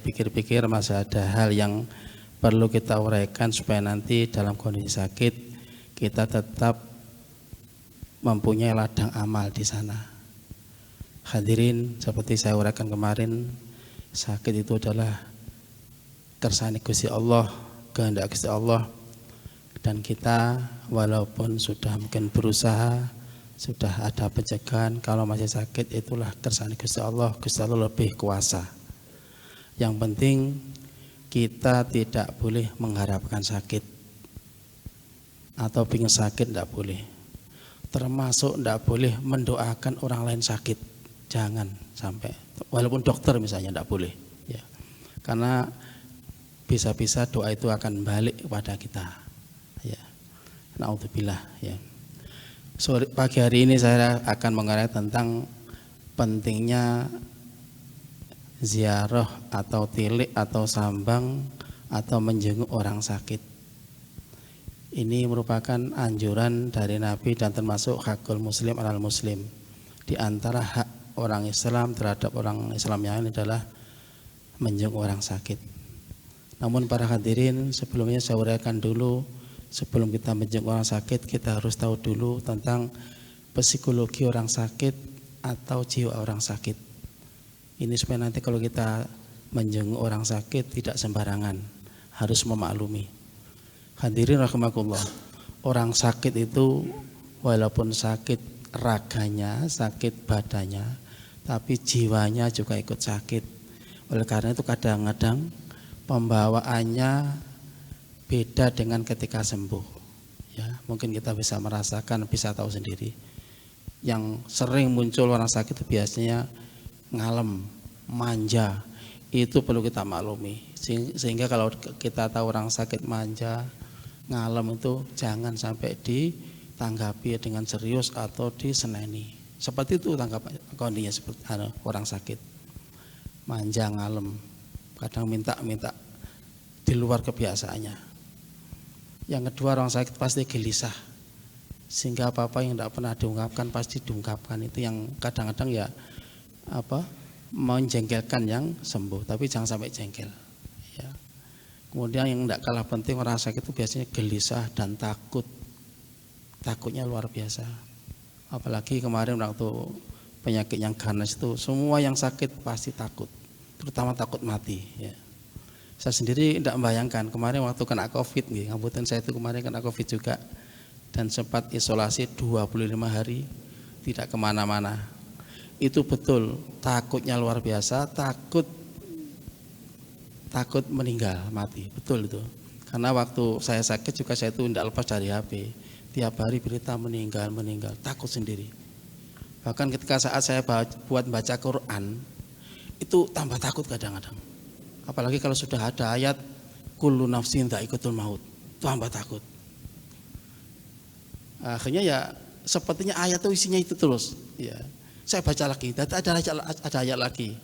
pikir-pikir masih ada hal yang perlu kita uraikan supaya nanti dalam kondisi sakit kita tetap mempunyai ladang amal di sana. Hadirin, seperti saya uraikan kemarin, sakit itu adalah kersane Gusti Allah, kehendak Gusti Allah, dan kita walaupun sudah mungkin berusaha, sudah ada pencegahan, kalau masih sakit itulah kersane Gusti Allah. Gusti Allah lebih kuasa. Yang penting kita tidak boleh mengharapkan sakit atau ingin sakit, tidak boleh. Termasuk tidak boleh mendoakan orang lain sakit, jangan sampai. Walaupun dokter misalnya tidak boleh, ya. Karena bisa-bisa doa itu akan balik kepada kita, ya. Naudzubillah, ya. Pagi hari ini saya akan mengurai tentang pentingnya ziarah atau tilik atau sambang atau menjenguk orang sakit. Ini merupakan anjuran dari Nabi dan termasuk hakul muslim alal muslim. Di antara hak orang Islam terhadap orang Islam yang lain adalah menjenguk orang sakit. Namun para hadirin, sebelumnya saya uraikan dulu, sebelum kita menjenguk orang sakit kita harus tahu dulu tentang psikologi orang sakit atau jiwa orang sakit. Ini supaya nanti kalau kita menjenguk orang sakit tidak sembarangan, harus memaklumi. Hadirin rahimakumullah, orang sakit itu walaupun sakit raganya, sakit badannya, tapi jiwanya juga ikut sakit. Oleh karena itu kadang-kadang pembawaannya beda dengan ketika sembuh. Ya, mungkin kita bisa merasakan, bisa tahu sendiri. Yang sering muncul orang sakit itu biasanya ngalem, manja, itu perlu kita maklumi. Sehingga kalau kita tahu orang sakit manja, ngalem itu jangan sampai ditanggapi dengan serius atau diseneni. Seperti itu tanggapan kondisinya seperti orang sakit. Manja, ngalem, kadang minta di luar kebiasaannya. Yang kedua, orang sakit pasti gelisah. Sehingga apa-apa yang tidak pernah diungkapkan pasti diungkapkan. Itu yang kadang-kadang ya menjengkelkan yang sembuh, tapi jangan sampai jengkel, ya. Kemudian yang tidak kalah penting, orang sakit itu biasanya gelisah dan takutnya luar biasa. Apalagi kemarin waktu penyakit yang ganas itu, semua yang sakit pasti takut, terutama takut mati, ya. Saya sendiri tidak membayangkan kemarin waktu kena COVID, ngabutan saya itu kemarin kena COVID juga, dan sempat isolasi 25 hari, tidak kemana-mana. Itu betul takutnya luar biasa, takut meninggal, mati, betul itu. Karena waktu saya sakit juga saya itu tidak lepas dari HP, tiap hari berita meninggal, takut sendiri. Bahkan ketika saat saya buat baca Quran itu tambah takut kadang-kadang. Apalagi kalau sudah ada ayat kullu nafsin dha'iqatul maut, tambah takut. Akhirnya ya sepertinya ayat itu isinya itu terus, ya. Saya baca lagi, ada ayat lagi.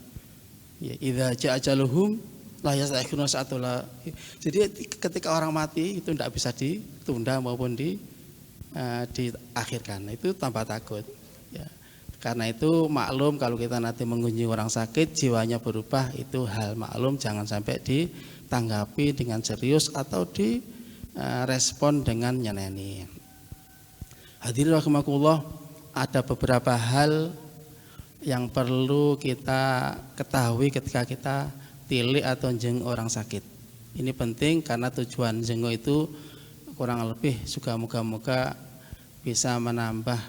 Ya, idza ja'a ajaluhum la yastakhiruna sa'atan. Jadi ketika orang mati itu tidak bisa ditunda maupun diakhirkan. Itu tambah takut. Ya. Karena itu maklum kalau kita nanti mengunjungi orang sakit jiwanya berubah, itu hal maklum, jangan sampai ditanggapi dengan serius atau direspon dengan nyeneni. Hadirin rahimakumullah, ada beberapa hal yang perlu kita ketahui ketika kita tilik atau jenguk orang sakit. Ini penting karena tujuan jenguk itu kurang lebih juga moga-moga bisa menambah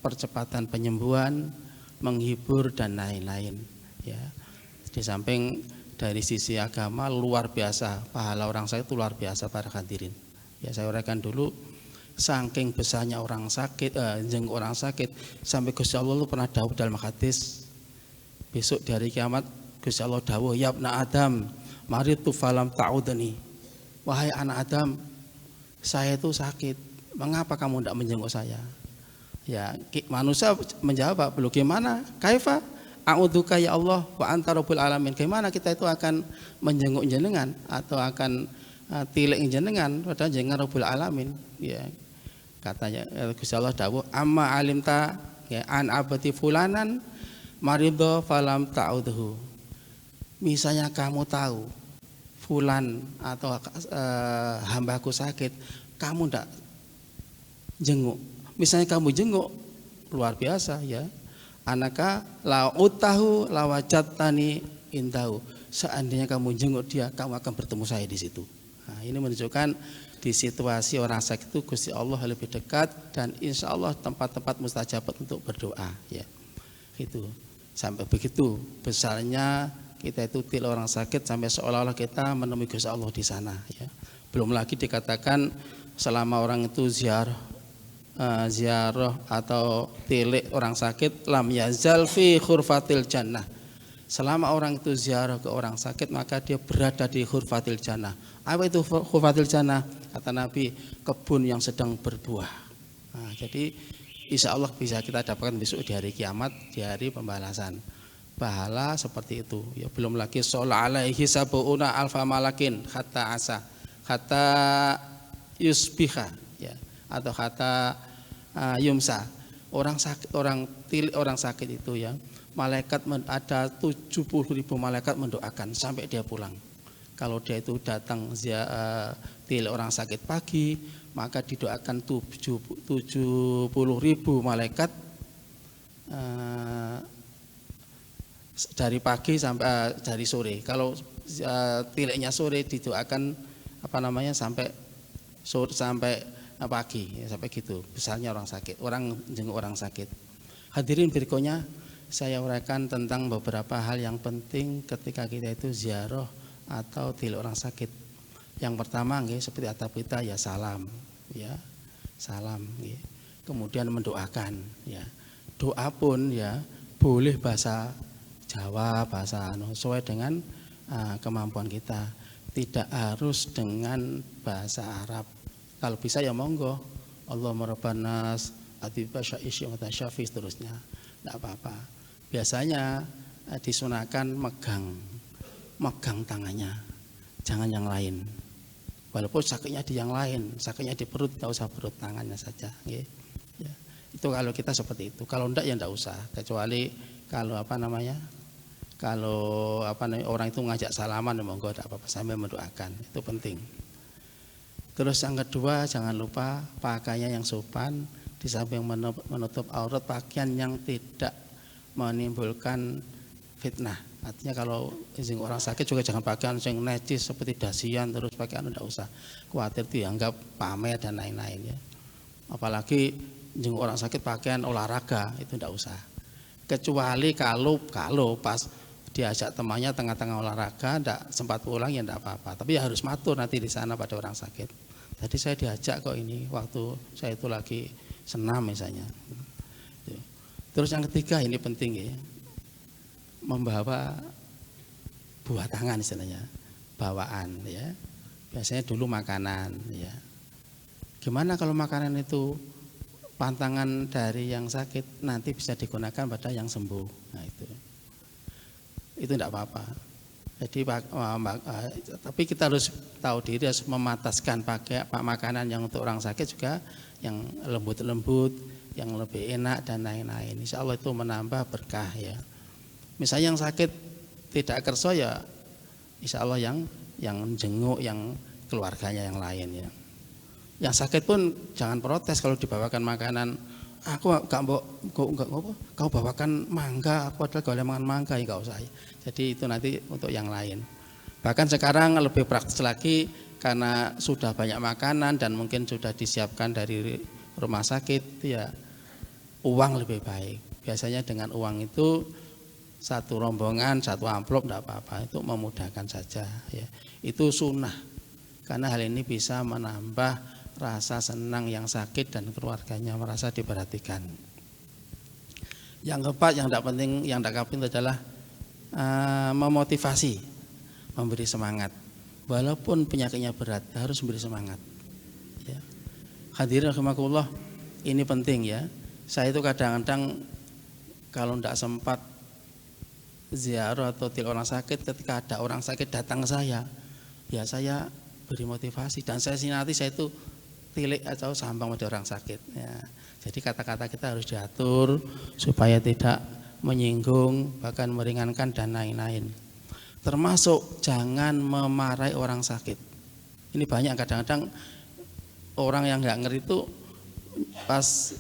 percepatan penyembuhan, menghibur dan lain-lain, ya. Di samping dari sisi agama luar biasa, pahala orang sakit itu luar biasa para hadirin. Ya, saya uraikan dulu. Saking besarnya orang sakit, jenguk orang sakit, sampai Gusti Allah pernah dawuh dalam hadis, besok di hari kiamat Gusti Allah dawuh, ya ibna Adam, maritu falam ta'udani. Wahai anak Adam, saya itu sakit, mengapa kamu tidak menjenguk saya? Ya, manusia menjawab, belum gimana? Kaifa a'udzuka ya Allah wa anta rabbul alamin. Gimana kita itu akan menjenguk jenengan atau akan tilik jenengan padahal jenengan rabbul alamin, ya. Katanya Gusti Allah dawuh, amma alimta ya an abati fulanan maridho falam ta'udhu. Misalnya kamu tahu fulan atau hambaku sakit, kamu ndak jenguk. Misalnya kamu jenguk, luar biasa ya. Anaka la'utahu lawajatani indahu. Seandainya kamu jenguk dia, kamu akan bertemu saya di situ. Nah, ini menunjukkan di situasi orang sakit itu Gusti Allah lebih dekat dan insya Allah tempat-tempat mustajabat untuk berdoa ya. Itu sampai begitu besarnya kita itu til orang sakit sampai seolah-olah kita menemui Gusti Allah di sana ya. Belum lagi dikatakan selama orang itu ziarah atau tilik orang sakit lam yazal fi khurfatil jannah. Selama orang itu ziarah ke orang sakit maka dia berada di khurfatil jannah. Apa itu khurfatil jannah? Kata Nabi, kebun yang sedang berbuah. Nah, jadi insya Allah bisa kita dapatkan besok di hari kiamat, di hari pembalasan. Pahala seperti itu ya. Belum lagi sholat alaihi sabuuna alfa malakin hatta asa hatta yusbiha ya, atau hatta yumsa. Orang sakit itu ya, malaikat ada 70.000 malaikat mendoakan sampai dia pulang. Kalau dia itu datang til orang sakit pagi, maka didoakan 70.000 malaikat dari pagi sampai dari sore. Kalau tiliknya sore didoakan sampai sore sampai pagi ya, sampai gitu besarnya orang sakit, orang jenguk orang sakit. Hadirin berikutnya saya uraikan tentang beberapa hal yang penting ketika kita itu ziarah atau tilik orang sakit. Yang pertama seperti atap kita ya salam ya. Salam ya. Kemudian mendoakan ya. Doa pun ya boleh bahasa Jawa, bahasa sesuai dengan kemampuan kita. Tidak harus dengan bahasa Arab. Kalau bisa ya monggo. Allahumma rabbanas atibasya isya wa tasyafi seterusnya. Tidak apa-apa. Biasanya disunahkan megang tangannya. Jangan yang lain. Walaupun sakitnya di yang lain, sakitnya di perut, tidak usah perut, tangannya saja. Ya. Itu kalau kita seperti itu. Kalau enggak ya enggak usah. Kecuali kalau kalau orang itu ngajak salaman ya monggo tidak apa-apa sambil mendoakan, itu penting. Terus yang kedua jangan lupa pakaian yang sopan, di samping menutup aurat pakaian yang tidak menimbulkan fitnah. Artinya kalau izin orang sakit juga jangan pakaian yang necis seperti dasian terus pakaian tidak usah, khawatir dianggap pamer dan lain-lain ya. Apalagi jenguk orang sakit pakaian olahraga itu tidak usah. Kecuali kalau pas diajak temannya tengah-tengah olahraga tidak sempat pulang ya tidak apa-apa, tapi ya harus matur nanti di sana pada orang sakit. Tadi saya diajak kok ini waktu saya itu lagi senam misalnya. Terus yang ketiga ini penting ya, membawa buah tangan istilahnya, bawaan ya. Biasanya dulu makanan ya. Gimana kalau makanan itu pantangan dari yang sakit nanti bisa digunakan pada yang sembuh. Nah itu tidak apa-apa. Jadi tapi kita harus tahu diri, harus memataskan pakai makanan yang untuk orang sakit juga yang lembut-lembut, yang lebih enak dan lain-lain. Insya Allah itu menambah berkah ya. Misalnya yang sakit tidak kerso ya, insya Allah yang jenguk yang keluarganya yang lain ya. Yang sakit pun jangan protes kalau dibawakan makanan. Aku gak mau, kau bawakan mangga, aku adalah gak boleh makan mangga ya gak usah. Jadi itu nanti untuk yang lain. Bahkan sekarang lebih praktis lagi karena sudah banyak makanan dan mungkin sudah disiapkan dari rumah sakit ya, uang lebih baik. Biasanya dengan uang itu satu rombongan, satu amplop tidak apa-apa, itu memudahkan saja ya. Itu sunnah karena hal ini bisa menambah rasa senang yang sakit dan keluarganya merasa diperhatikan. Yang keempat yang tidak penting, yang tidak penting adalah memotivasi, memberi semangat. Walaupun penyakitnya berat harus memberi semangat. Ya. Hadirin rahimakumullah, ini penting ya. Saya itu kadang-kadang kalau tidak sempat ziarah atau til orang sakit, ketika ada orang sakit datang ke saya, ya saya beri motivasi dan saya sinati saya itu tilik atau sambang pada orang sakit ya. Jadi kata-kata kita harus diatur supaya tidak menyinggung bahkan meringankan dan lain-lain. Termasuk jangan memarahi orang sakit. Ini banyak kadang-kadang orang yang nggak ngerti itu pas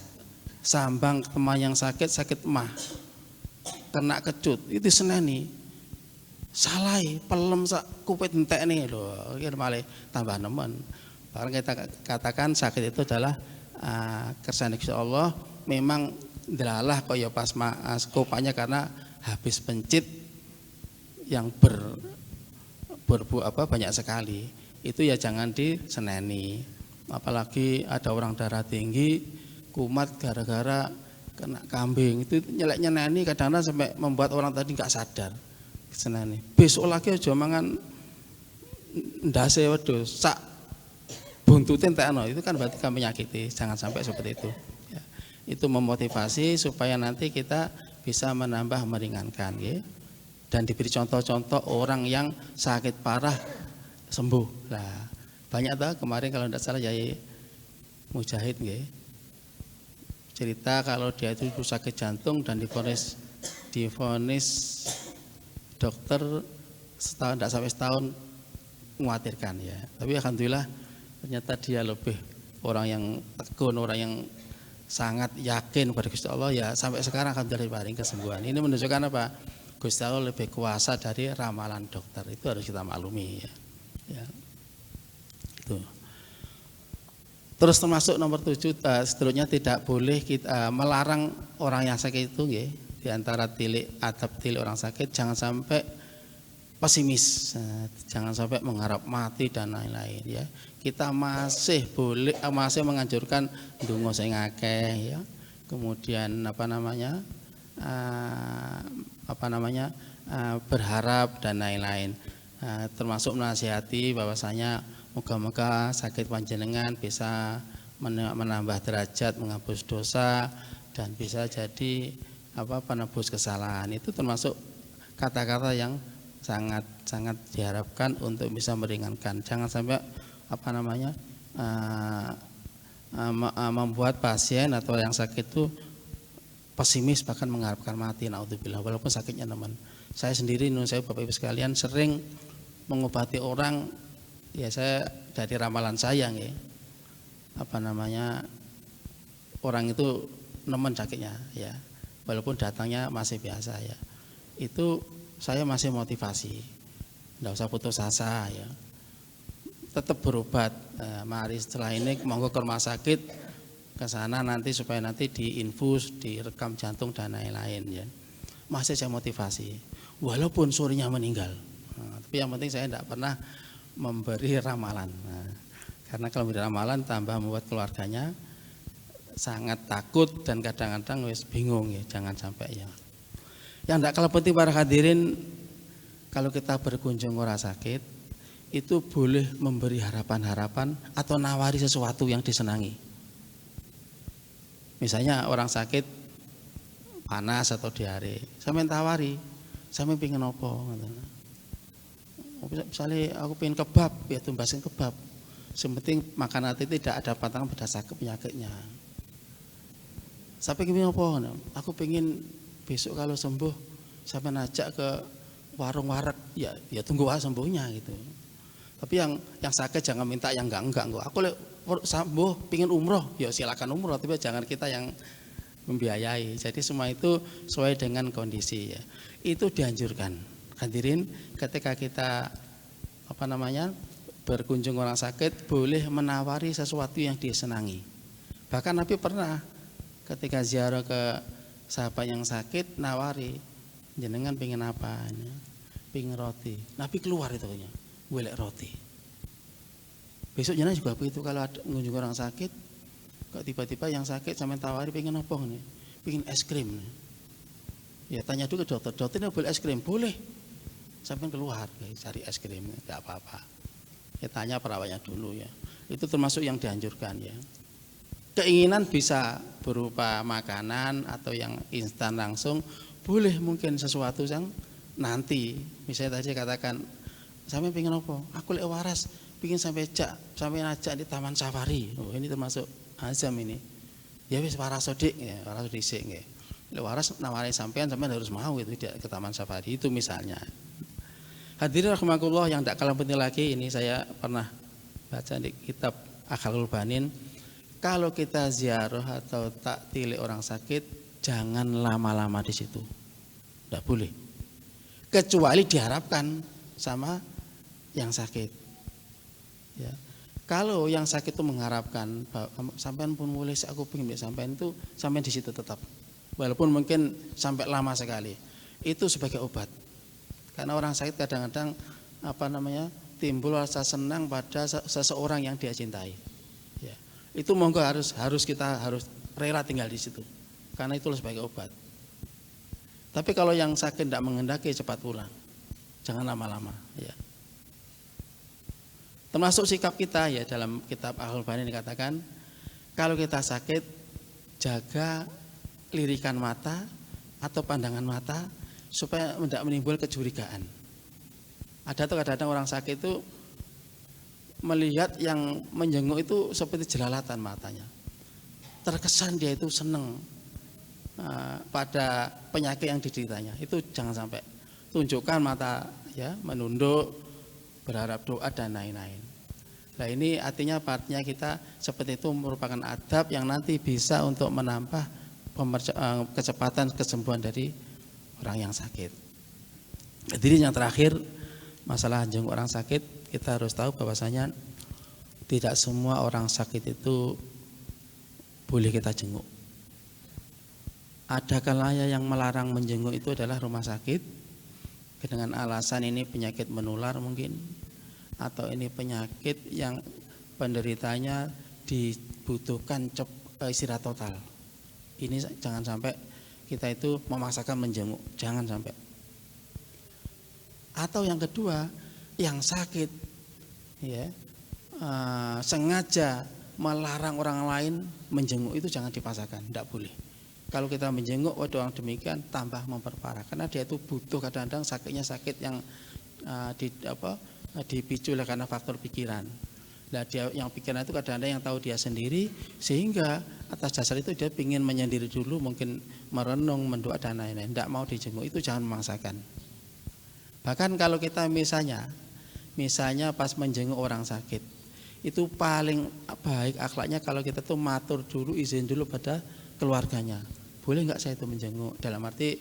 sambang teman yang sakit emah, kena kecut, itu seneni, salah, pelem sak kupit entek nih loh, ini malah tambah nemen. Karena kita katakan sakit itu adalah kersane Gusti Allah, memang delalah kaya pas kopanya karena habis pencit yang banyak sekali. Itu ya jangan diseneni. Apalagi ada orang darah tinggi kumat gara-gara kena kambing, itu nyelek-nyeneni kadang-kadang sampai membuat orang tadi nggak sadar. Seneni. Besok lagi aja mangan ndase wedhus sak buntutin tekno, itu kan berarti kan menyakiti. Jangan sampai seperti itu. Ya. Itu memotivasi supaya nanti kita bisa menambah meringankan, ya. Dan diberi contoh-contoh orang yang sakit parah sembuh. Nah, banyak tuh kemarin kalau tidak salah Yai Mujahid, ya. Cerita kalau dia itu sakit jantung dan divonis dokter setahun, tidak sampai setahun, mengkhawatirkan, ya. Tapi alhamdulillah ternyata dia lebih orang yang tekun, orang yang sangat yakin pada Gusti Allah, ya sampai sekarang alhamdulillah diberi kesembuhan. Ini menunjukkan apa? Gusti Allah lebih kuasa dari ramalan dokter, itu harus kita maklumi, ya. Ya. Itu. Terus termasuk nomor 7, seterusnya tidak boleh kita melarang orang yang sakit itu, ya. Di antara adab tilik orang sakit, jangan sampai pesimis, jangan sampai mengharap mati dan lain-lain, ya. Kita masih menganjurkan ndonga sing akeh, ya. Kemudian berharap dan lain-lain, termasuk menasihati bahwasanya moga-moga sakit panjenengan bisa menambah derajat, menghapus dosa, dan bisa jadi penebus kesalahan. Itu termasuk kata-kata yang sangat diharapkan untuk bisa meringankan. Jangan sampai membuat pasien atau yang sakit itu pesimis, bahkan mengharapkan mati, naudzubillah, walaupun sakitnya teman. Saya sendiri, saya Bapak Ibu sekalian, sering mengobati orang, ya saya dari ramalan saya, ya. Orang itu nemen sakitnya, ya. Walaupun datangnya masih biasa, ya. Itu saya masih motivasi. Enggak usah putus asa, ya. Tetap berobat. Mari setelah ini monggo ke rumah sakit, ke sana nanti supaya nanti diinfus, direkam jantung dan lain-lain, ya. Masih saya motivasi walaupun sorenya meninggal. Tapi yang penting saya tidak pernah memberi ramalan. Karena kalau memberi ramalan tambah membuat keluarganya sangat takut dan kadang-kadang wis bingung, ya. Jangan sampai, ya. Yang tidak kalah penting para hadirin, kalau kita berkunjung orang sakit itu boleh memberi harapan-harapan atau nawari sesuatu yang disenangi. Misalnya orang sakit panas atau diare, sampeyan tawari, sampeyan pengen apa? Misalnya aku pengen kebab, ya tumbasin kebab. Sepenting makanan itu tidak ada pantangan berdasarkan penyakitnya. Sampai pengen apa? Aku pengen besok kalau sembuh sampeyan ajak ke warung warak, ya tunggu sembuhnya gitu. Tapi yang sakit jangan minta yang enggak. Aku sembuh pengen umroh, ya silakan umroh, tapi jangan kita yang membiayai. Jadi semua itu sesuai dengan kondisi, ya. Itu dianjurkan. Hadirin, ketika kita berkunjung orang sakit boleh menawari sesuatu yang disenangi. Bahkan Nabi pernah ketika ziarah ke sahabat yang sakit nawari, jenengan pengen apa? Pengen roti. Nabi keluar itu golek roti. Besok jenengan juga begitu, kalau ada mengunjungi orang sakit, kok tiba-tiba yang sakit sampai tawari pengen apa nih? Pengen es krim. Ya tanya dulu ke dokter, dokternya boleh es krim? Boleh. Sampai keluar cari es krim, enggak apa-apa. Ya tanya perawatnya dulu, ya. Itu termasuk yang dianjurkan, ya. Keinginan bisa berupa makanan atau yang instan langsung, boleh mungkin sesuatu yang nanti. Misalnya tadi katakan, sampai pengen apa? Aku lek waras, pengen sampai ajak di Taman Safari. Oh, ini termasuk azam ini. Ya wis waras sodik, ya, waras dhisik nggih. Lek waras nawari sampean harus mau itu ke Taman Safari itu misalnya. Hadirin rahimakumullah, yang tidak kalah penting lagi, ini saya pernah baca di kitab Akhlaqul Banin, kalau kita ziarah atau taktil orang sakit, jangan lama-lama di situ, tidak boleh, kecuali diharapkan sama yang sakit. Ya. Kalau yang sakit itu mengharapkan, sampean pun boleh, aku pengen sampean itu, sampean di situ tetap, walaupun mungkin sampai lama sekali, itu sebagai obat. Karena orang sakit kadang-kadang timbul rasa senang pada seseorang yang dia cintai. Ya. Itu monggo kita harus rela tinggal di situ. Karena itulah sebagai obat. Tapi kalau yang sakit tidak menghendaki, cepat pulang. Jangan lama-lama. Ya. Termasuk sikap kita ya, dalam kitab Akhlaqul Banin dikatakan, kalau kita sakit, jaga lirikan mata atau pandangan mata supaya tidak menimbul kecurigaan. Ada tuh kadang-kadang orang sakit itu melihat yang menjenguk itu seperti jelalatan matanya. Terkesan dia itu senang pada penyakit yang dideritanya. Itu jangan sampai. Tunjukkan mata ya, menunduk, berharap doa dan lain-lain. Nah ini artinya kita seperti itu merupakan adab yang nanti bisa untuk menambah kecepatan kesembuhan dari orang yang sakit. Jadi yang terakhir, masalah jenguk orang sakit, kita harus tahu bahwasanya tidak semua orang sakit itu boleh kita jenguk. Ada kalanya yang melarang menjenguk itu adalah rumah sakit dengan alasan ini penyakit menular mungkin, atau ini penyakit yang penderitanya dibutuhkan istirahat total. Ini jangan sampai kita itu memaksakan menjenguk, jangan sampai. Atau yang kedua, yang sakit ya sengaja melarang orang lain menjenguk, itu jangan dipaksakan, tidak boleh. Kalau kita menjenguk, waduh, orang demikian tambah memperparah, karena dia itu butuh, kadang-kadang sakitnya sakit yang dipicu oleh karena faktor pikiran. Nah, dia yang pikiran itu kadang-kadang yang tahu dia sendiri, sehingga atas dasar itu dia ingin menyendiri dulu, mungkin merenung, mendoa dan lain-lain. Tidak mau dijenguk, itu jangan memaksakan. Bahkan kalau kita misalnya pas menjenguk orang sakit, itu paling baik akhlaknya kalau kita tuh matur dulu, izin dulu pada keluarganya. Boleh nggak saya itu menjenguk? Dalam arti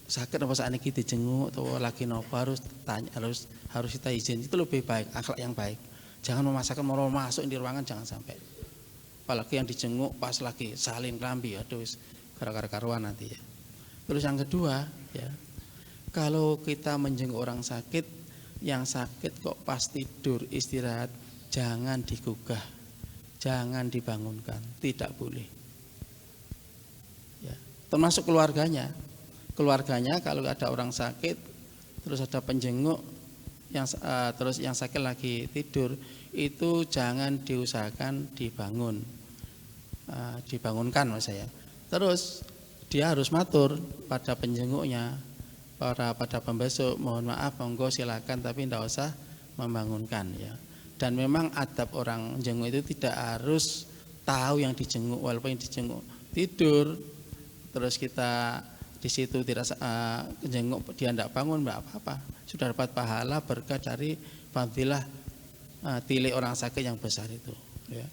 sakit apa saat ini kita jenguk atau lagi nopo, harus tanya, harus kita izin. Itu lebih baik, akhlak yang baik. Jangan memaksakan mau masuk di ruangan, jangan sampai. Apalagi yang dijenguk pas lagi salin kelambi, aduh gara-gara karuan nanti ya. Terus yang kedua ya, kalau kita menjenguk orang sakit, yang sakit kok pas tidur istirahat, jangan digugah, jangan dibangunkan, tidak boleh. Ya, termasuk keluarganya. Keluarganya kalau ada orang sakit, terus ada penjenguk terus yang sakit lagi tidur, itu jangan diusahakan dibangunkan mas saya. Terus dia harus matur pada penjenguknya, pada pembesuk, mohon maaf, monggo silakan, tapi tidak usah membangunkan ya. Dan memang adab orang jenguk itu tidak harus tahu yang dijenguk, walaupun yang dijenguk tidur, terus kita di situ tidak jenguk, dia tidak bangun, tidak apa-apa, sudah dapat pahala berkah dari fadilah tilik orang sakit yang besar itu ya.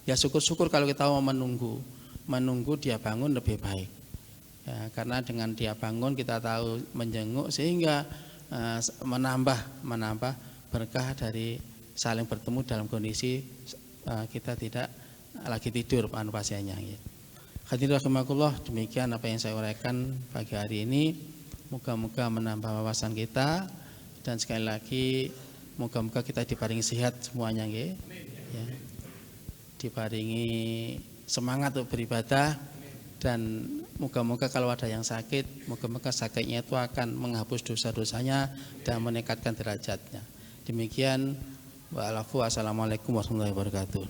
Ya syukur-syukur kalau kita mau menunggu dia bangun lebih baik ya, karena dengan dia bangun kita tahu menjenguk, sehingga menambah berkah dari saling bertemu dalam kondisi kita tidak lagi tidur pasiennya ya. Hadirin rahimakumullah, demikian apa yang saya uraikan pagi hari ini. Moga-moga menambah wawasan kita, dan sekali lagi moga-moga kita diparingi sehat semuanya ya. Diparingi semangat untuk beribadah, dan moga-moga kalau ada yang sakit, moga-moga sakitnya itu akan menghapus dosa-dosanya dan meningkatkan derajatnya. Demikian, wa'alafu, assalamualaikum warahmatullahi wabarakatuh.